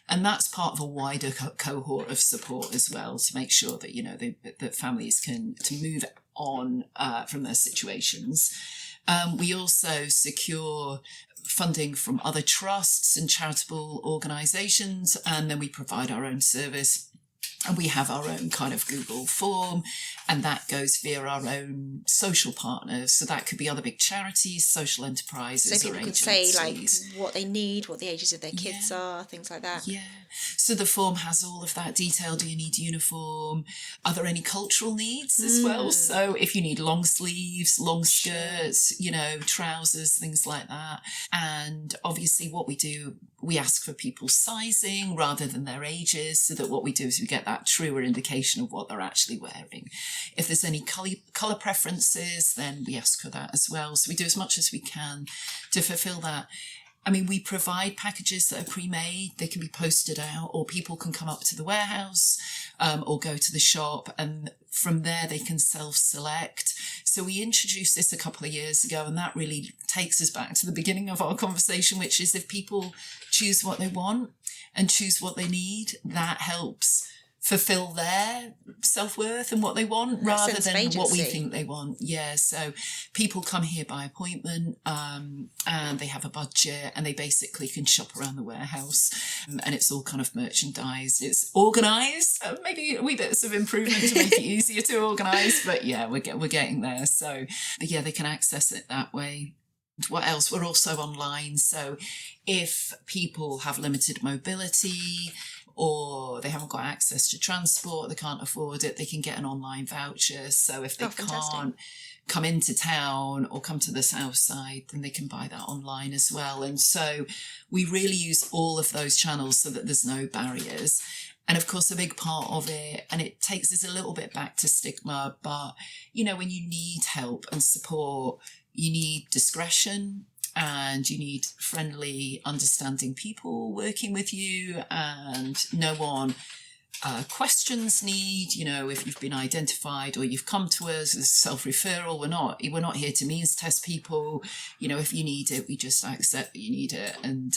B: and that's part of a wider cohort of support as well to make sure that that families can move on from their situations. We also secure funding from other trusts and charitable organisations, and then we provide our own service. And we have our own kind of Google form, and that goes via our own social partners. So that could be other big charities, social enterprises,
A: so
B: or agencies.
A: So people can say what they need, what the ages of their kids are, things like that.
B: Yeah. So the form has all of that detail. Do you need uniform? Are there any cultural needs as well? So if you need long sleeves, long skirts, trousers, things like that. And obviously what we do, we ask for people's sizing rather than their ages, so that what we do is we get that truer indication of what they're actually wearing. If there's any colour preferences, then we ask for that as well. So we do as much as we can to fulfil that. I mean, we provide packages that are pre-made. They can be posted out, or people can come up to the warehouse or go to the shop, and from there they can self-select. So we introduced this a couple of years ago, and that really takes us back to the beginning of our conversation, which is if people choose what they want and choose what they need, that helps fulfill their self-worth and what they want rather than what we think they want. Yeah, so people come here by appointment, and they have a budget, and they basically can shop around the warehouse, and it's all kind of merchandised. It's organised, maybe a wee bits of improvement to make it easier to organise, but yeah, we're getting there. So, but yeah, they can access it that way. What else? We're also online, so if people have limited mobility, or they haven't got access to transport, they can't afford it, they can get an online voucher. So if they can't come into town or come to the south side, then they can buy that online as well. And so we really use all of those channels so that there's no barriers. And of course, a big part of it, and it takes us a little bit back to stigma, but, you know, when you need help and support, you need discretion, and you need friendly, understanding people working with you, and no one questions need, you know, if you've been identified or you've come to us as self-referral, we're not here to means test people. You know, if you need it, we just accept that you need it, and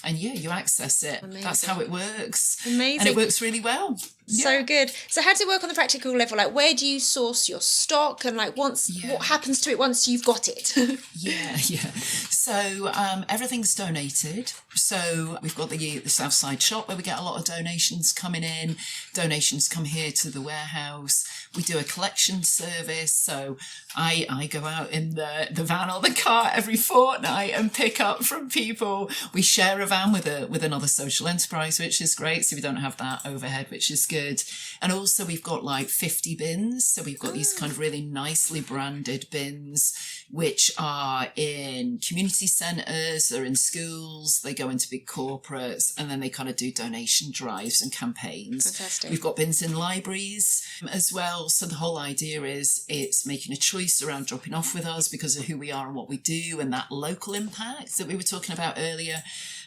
B: yeah, you access it. Amazing. That's how it works.
A: Amazing.
B: And it works really well. Yeah.
A: So good. So how does it work on the practical level? Like, where do you source your stock, and like what happens to it once you've got it?
B: Yeah. So everything's donated. So we've got the Southside shop where we get a lot of donations coming in. Donations come here to the warehouse. We do a collection service. So I go out in the van or the car every fortnight and pick up from people. We share a van with another social enterprise, which is great. So we don't have that overhead, which is good. And also we've got like 50 bins. So we've got these kind of really nicely branded bins, which are in community centres, they're in schools, they go into big corporates, and then they kind of do donation drives and campaigns.
A: Fantastic.
B: We've got bins in libraries as well. So the whole idea is it's making a choice around dropping off with us because of who we are and what we do, and that local impact that we were talking about earlier.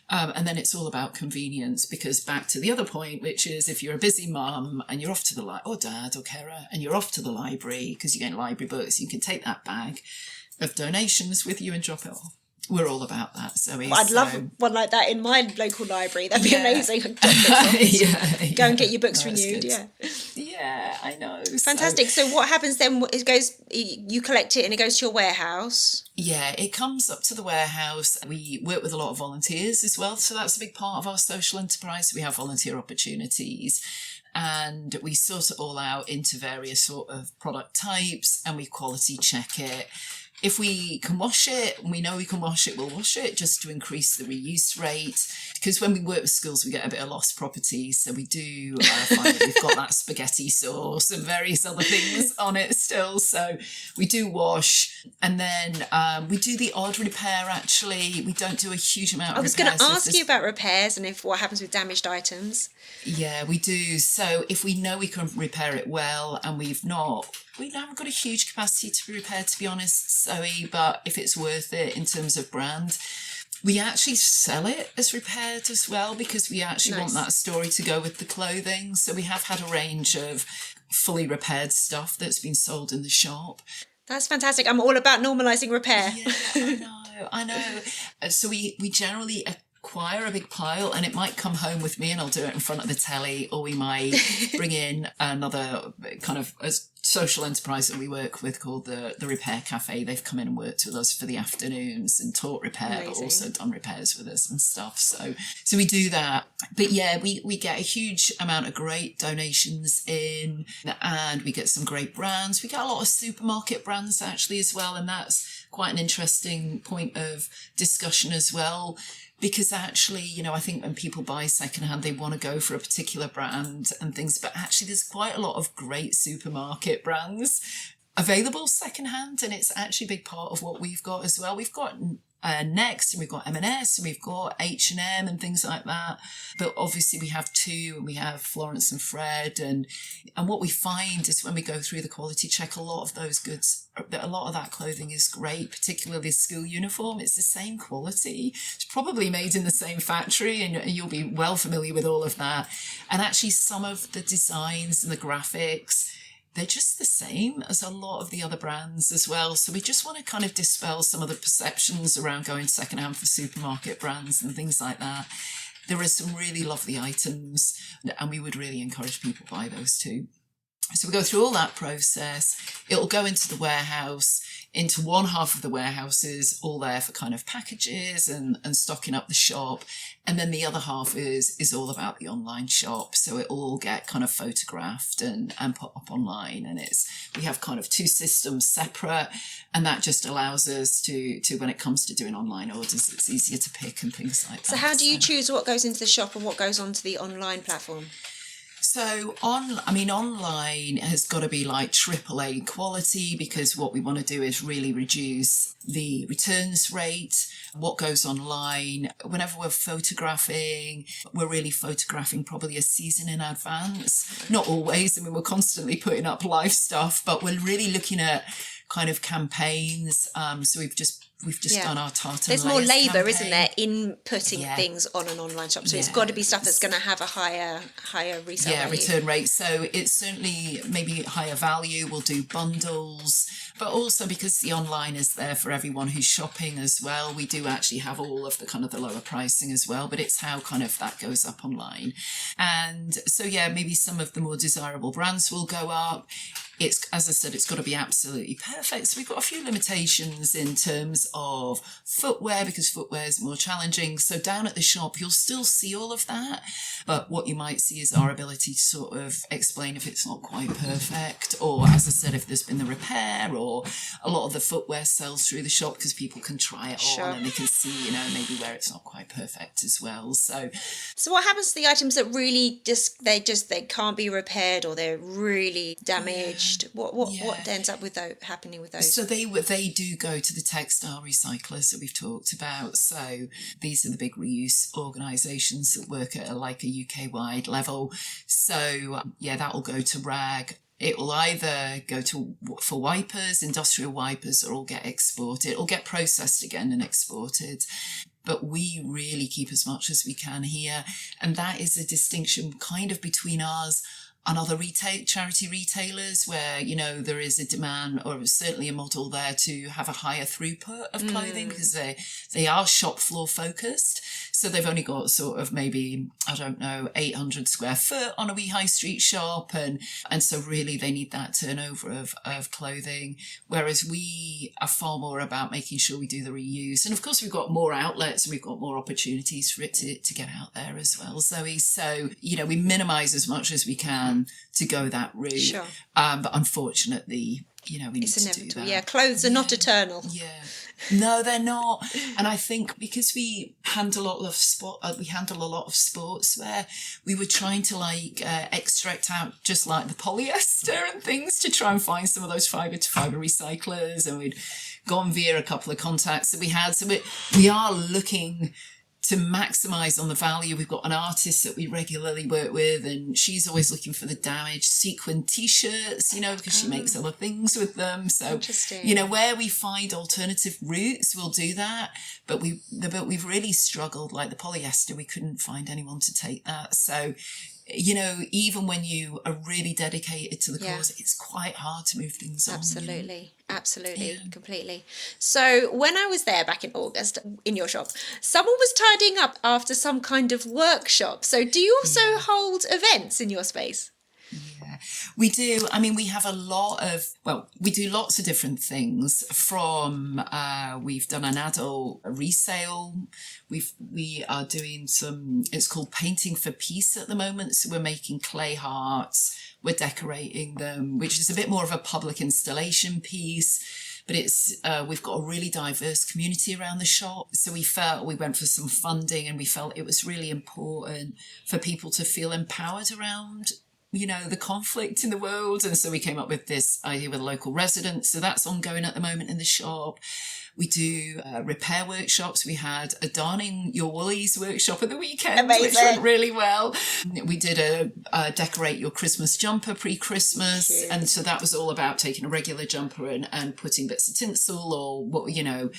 B: And then it's all about convenience, because back to the other point, which is if you're a busy mum and you're off to the or dad or carer, and you're off to the library because you're getting library books, you can take that bag of donations with you and drop it off. We're all about that, Zoe.
A: I'd love one like that in my local library. That'd be amazing. Go and get your books renewed.
B: Good. Yeah, I know.
A: Fantastic. So what happens then? It goes. You collect it and it goes to your warehouse.
B: Yeah, it comes up to the warehouse. We work with a lot of volunteers as well, so that's a big part of our social enterprise. We have volunteer opportunities, and we sort it all out into various sort of product types, and we quality check it. If we can wash it, and we know we can wash it, we'll wash it just to increase the reuse rate. Because when we work with schools, we get a bit of lost property. So we do find that we've got that spaghetti sauce and various other things on it still. So we do wash. And then we do the odd repair, actually. We don't do a huge amount of repairs.
A: I was going to ask you about repairs and what happens with damaged items.
B: Yeah, we do. So if we know we can repair it well, and we haven't got a huge capacity to repair, to be honest, Zoe, but if it's worth it in terms of brand, we actually sell it as repaired as well, because we actually want that story to go with the clothing. So we have had a range of fully repaired stuff that's been sold in the shop.
A: That's fantastic. I'm all about normalising repair.
B: Yeah, I know. So we generally acquire a big pile, and it might come home with me and I'll do it in front of the telly, or we might bring in another kind of a social enterprise that we work with called the Repair Cafe. They've come in and worked with us for the afternoons and taught repair. Amazing. But also done repairs with us and stuff. So we do that. But yeah, we get a huge amount of great donations in, and we get some great brands. We get a lot of supermarket brands actually as well, and that's quite an interesting point of discussion as well. Because actually, you know, I think when people buy secondhand, they want to go for a particular brand and things. But actually, there's quite a lot of great supermarket brands available secondhand. And it's actually a big part of what we've got as well. We've got Next, and we've got M&S, and we've got H&M and things like that. But obviously we have Tu, and we have Florence and Fred. And what we find is when we go through the quality check, a lot of those goods, a lot of that clothing is great, particularly the school uniform. It's the same quality. It's probably made in the same factory, and you'll be well familiar with all of that. And actually some of the designs and the graphics, they're just the same as a lot of the other brands as well. So we just want to kind of dispel some of the perceptions around going secondhand for supermarket brands and things like that. there are some really lovely items, and we would really encourage people to buy those too. So we go through all that process. It'll go into the warehouse, into one half of the warehouses, all there for kind of packages and stocking up the shop. And then the other half is all about the online shop. So it'll all get kind of photographed and put up online. And we have kind of two systems separate. And that just allows us to when it comes to doing online orders, it's easier to pick and things like that.
A: So how do you choose what goes into the shop and what goes onto the online platform?
B: So online has got to be like AAA quality, because what we want to do is really reduce the returns rate. What goes online, whenever we're photographing, we're really photographing probably a season in advance. Not always. I mean, we're constantly putting up live stuff, but we're really looking at kind of campaigns. So we've just done our tartan.
A: There's more labour,
B: campaign.
A: Isn't there, in putting things on an online shop? So it's got to be stuff that's going to have a higher resale value.
B: Return rate. So it's certainly maybe higher value. We'll do bundles, but also because the online is there for everyone who's shopping as well, we do actually have all of the kind of the lower pricing as well, but it's how kind of that goes up online. And so, maybe some of the more desirable brands will go up. It's, as I said, it's got to be absolutely perfect. So we've got a few limitations in terms of footwear, because footwear is more challenging. So down at the shop, you'll still see all of that. But what you might see is our ability to sort of explain if it's not quite perfect, or, as I said, if there's been a repair, or a lot of the footwear sells through the shop because people can try it on and they can see, maybe where it's not quite perfect as well. So
A: what happens to the items that really they can't be repaired, or they're really damaged? What ends up happening with those?
B: So they do go to the textile recyclers that we've talked about. So these are the big reuse organisations that work at a UK-wide level. So that'll go to RAG. It will either go for wipers, industrial wipers, or it'll get exported. It'll get processed again and exported. But we really keep as much as we can here. And that is a distinction kind of between ours and other charity retailers, where, there is a demand, or certainly a model there, to have a higher throughput of clothing, because they are shop floor focused. So they've only got sort of maybe, 800 square foot on a wee high street shop. And so really they need that turnover of clothing. Whereas we are far more about making sure we do the reuse. And of course we've got more outlets and we've got more opportunities for it to get out there as well, Zoe. So, we minimise as much as we can to go that route. Sure. But unfortunately, we need to do that.
A: Yeah, clothes are not eternal.
B: Yeah. No, they're not. And I think because we handle a lot of sportswear, we were trying to extract out just like the polyester and things to try and find some of those fibre to fibre recyclers, and we'd gone via a couple of contacts that we had. So we are looking to maximise on the value. We've got an artist that we regularly work with, and she's always looking for the damaged sequin T-shirts, because she makes other things with them. So, where we find alternative routes, we'll do that. But we've really struggled, like the polyester, we couldn't find anyone to take that. So, even when you are really dedicated to the cause, it's quite hard to move things on.
A: Absolutely, completely. So when I was there back in August in your shop, someone was tidying up after some kind of workshop. So do you also hold events in your space?
B: Yeah, we do. I mean, we have we do lots of different things from, we've done an adult resale. We are doing it's called Painting for Peace at the moment. So we're making clay hearts, we're decorating them, which is a bit more of a public installation piece. But we've got a really diverse community around the shop. So we went for some funding, and we felt it was really important for people to feel empowered around the conflict in the world. And so we came up with this idea with local residents. So that's ongoing at the moment in the shop. We do repair workshops. We had a darning your woolies workshop at the weekend, which went really well. We did a decorate your Christmas jumper pre-Christmas. Cute. And so that was all about taking a regular jumper and putting bits of tinsel or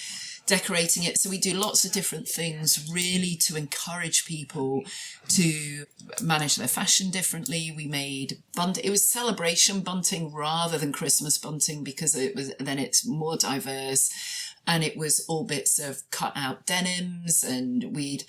B: decorating it. So we do lots of different things really to encourage people to manage their fashion differently. We made it was celebration bunting rather than Christmas bunting, because it's more diverse, and it was all bits of cut out denims, and we'd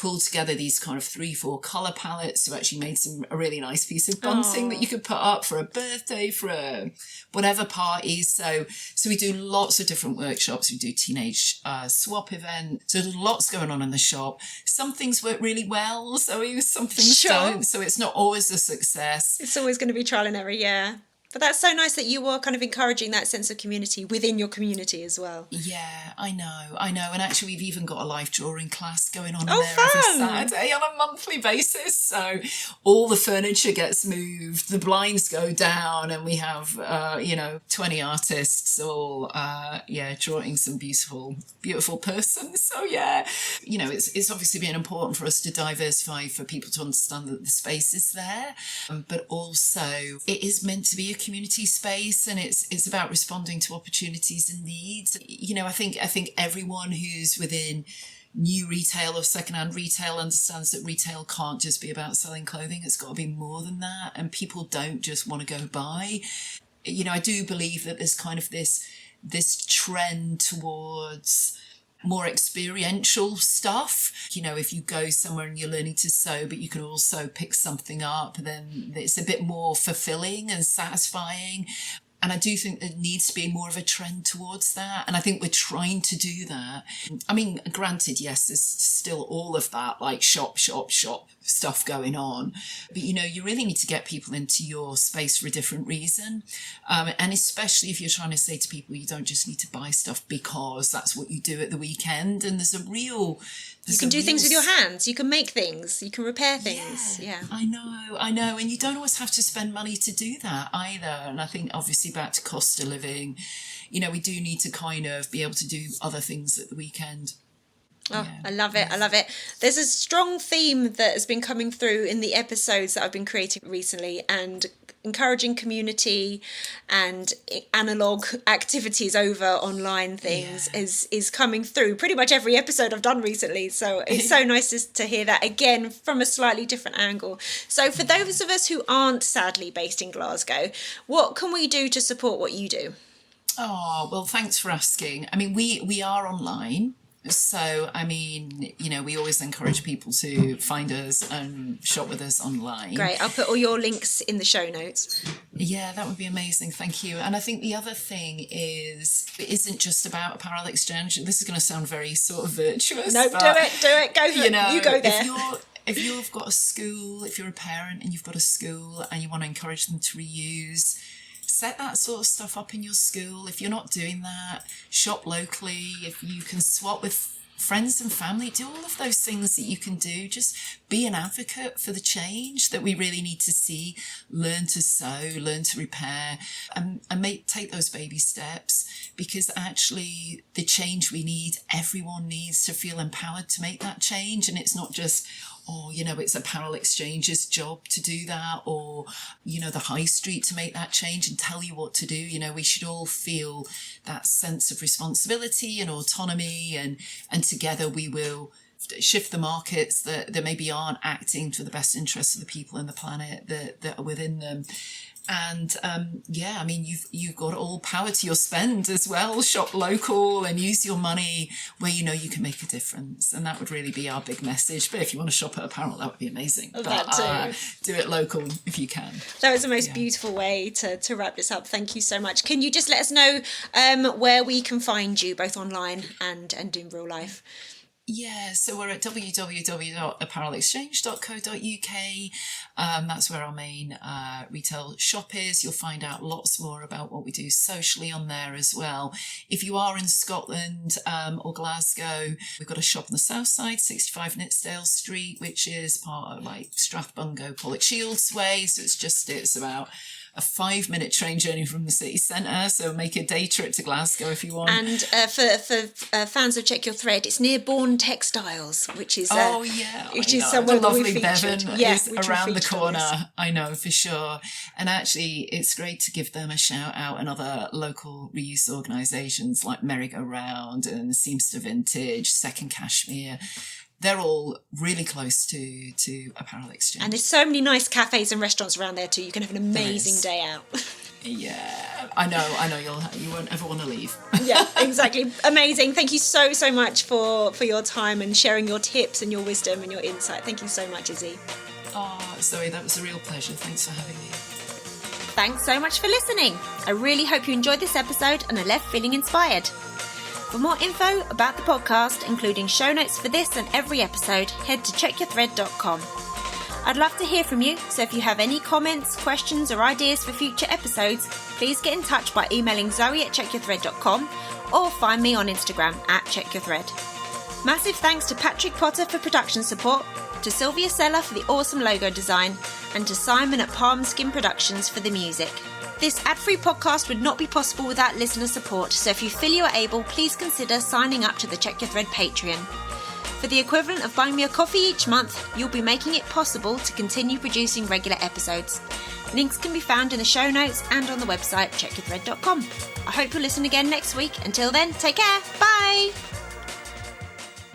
B: pulled together these kind of 3-4 colour palettes. So actually made a really nice piece of bunting that you could put up for a birthday, for a whatever party. So we do lots of different workshops. We do teenage swap event. So there's lots going on in the shop. Some things work really well, so some things don't. So it's not always a success.
A: It's always going to be trial and error, yeah. But that's so nice that you are kind of encouraging that sense of community within your community as well.
B: Yeah, I know. And actually we've even got a live drawing class going on in there
A: fun.
B: every Saturday on a monthly basis. So all the furniture gets moved, the blinds go down, and we have, 20 artists all, drawing some beautiful persons. So yeah, it's obviously been important for us to diversify, for people to understand that the space is there, but also it is meant to be a community space, and it's about responding to opportunities and needs. I think everyone who's within new retail or secondhand retail understands that retail can't just be about selling clothing. It's got to be more than that, and people don't just want to go buy. I do believe that there's kind of this trend towards more experiential stuff. If you go somewhere and you're learning to sew, but you can also pick something up, then it's a bit more fulfilling and satisfying. And I do think there needs to be more of a trend towards that. And I think we're trying to do that. I mean, granted, yes, there's still all of that, like shop stuff going on. But, you really need to get people into your space for a different reason. And especially if you're trying to say to people, you don't just need to buy stuff because that's what you do at the weekend. And you can do
A: things with your hands. You can make things. You can repair things. Yeah.
B: I know. And you don't always have to spend money to do that either. And I think obviously back to cost of living, we do need to kind of be able to do other things at the weekend.
A: Oh, yeah. I love it. There's a strong theme that has been coming through in the episodes that I've been creating recently, and encouraging community and analog activities over online things is coming through pretty much every episode I've done recently. So it's so nice to hear that again from a slightly different angle. So for those of us who aren't sadly based in Glasgow, what can we do to support what you do?
B: Oh, well, thanks for asking. I mean, we are online. So, I mean, we always encourage people to find us and shop with us online.
A: Great. I'll put all your links in the show notes.
B: Yeah, that would be amazing. Thank you. And I think the other thing is, it isn't just about ApparelXchange. This is going to sound very sort of virtuous.
A: No, do it. Go for it. You go there.
B: If you've got a school, if you're a parent and you've got a school and you want to encourage them to reuse, set that sort of stuff up in your school. If you're not doing that, shop locally. If you can swap with friends and family, do all of those things that you can do. Just be an advocate for the change that we really need to see. Learn to sew, learn to repair, and take those baby steps, because actually the change we need, everyone needs to feel empowered to make that change. And it's not just, it's ApparelXchange's job to do that, or, the high street to make that change and tell you what to do. We should all feel that sense of responsibility and autonomy, and together we will shift the markets that maybe aren't acting for the best interests of the people in the planet that are within them. And you've got all power to your spend as well. Shop local and use your money where you can make a difference. And that would really be our big message. But if you want to shop at Apparel, that would be amazing.
A: Oh, that too.
B: Do it local if you can.
A: That was the most beautiful way to wrap this up. Thank you so much. Can you just let us know where we can find you, both online and in real life?
B: Yeah, so we're at www.apparelexchange.co.uk. That's where our main retail shop is. You'll find out lots more about what we do socially on there as well. If you are in Scotland or Glasgow, we've got a shop on the south side, 65 Nitsdale Street, which is part of like Strathbungo, Pollokshields way. So it's about a 5-minute train journey from the city centre, so make a day trip to Glasgow if you want.
A: And for fans of Check Your Thread, it's near Bourne Textiles, which is somewhere
B: the lovely Bevan is
A: which
B: around the corner. I know for sure. And actually, it's great to give them a shout out, and other local reuse organisations like Merry Go Round and Seamster Vintage, Second Cashmere. they're all really close to ApparelXchange.
A: And there's so many nice cafes and restaurants around there too. You can have an amazing day out.
B: Yeah, I know you won't ever want to leave.
A: Yeah, exactly. Amazing. Thank you so much for your time and sharing your tips and your wisdom and your insight. Thank you so much, Izzie.
B: Oh, Zoe, that was a real pleasure. Thanks for having me.
A: Thanks so much for listening. I really hope you enjoyed this episode and are left feeling inspired. For more info about the podcast, including show notes for this and every episode, head to checkyourthread.com. I'd love to hear from you, so if you have any comments, questions or ideas for future episodes, please get in touch by emailing zoe@checkyourthread.com or find me on Instagram @checkyourthread. Massive thanks to Patrick Potter for production support, to Sylvia Seller for the awesome logo design, and to Simon at Palm Skin Productions for the music. This ad-free podcast would not be possible without listener support, so if you feel you are able, please consider signing up to the Check Your Thread Patreon. For the equivalent of buying me a coffee each month, you'll be making it possible to continue producing regular episodes. Links can be found in the show notes and on the website checkyourthread.com. I hope you'll listen again next week. Until then, take care. Bye!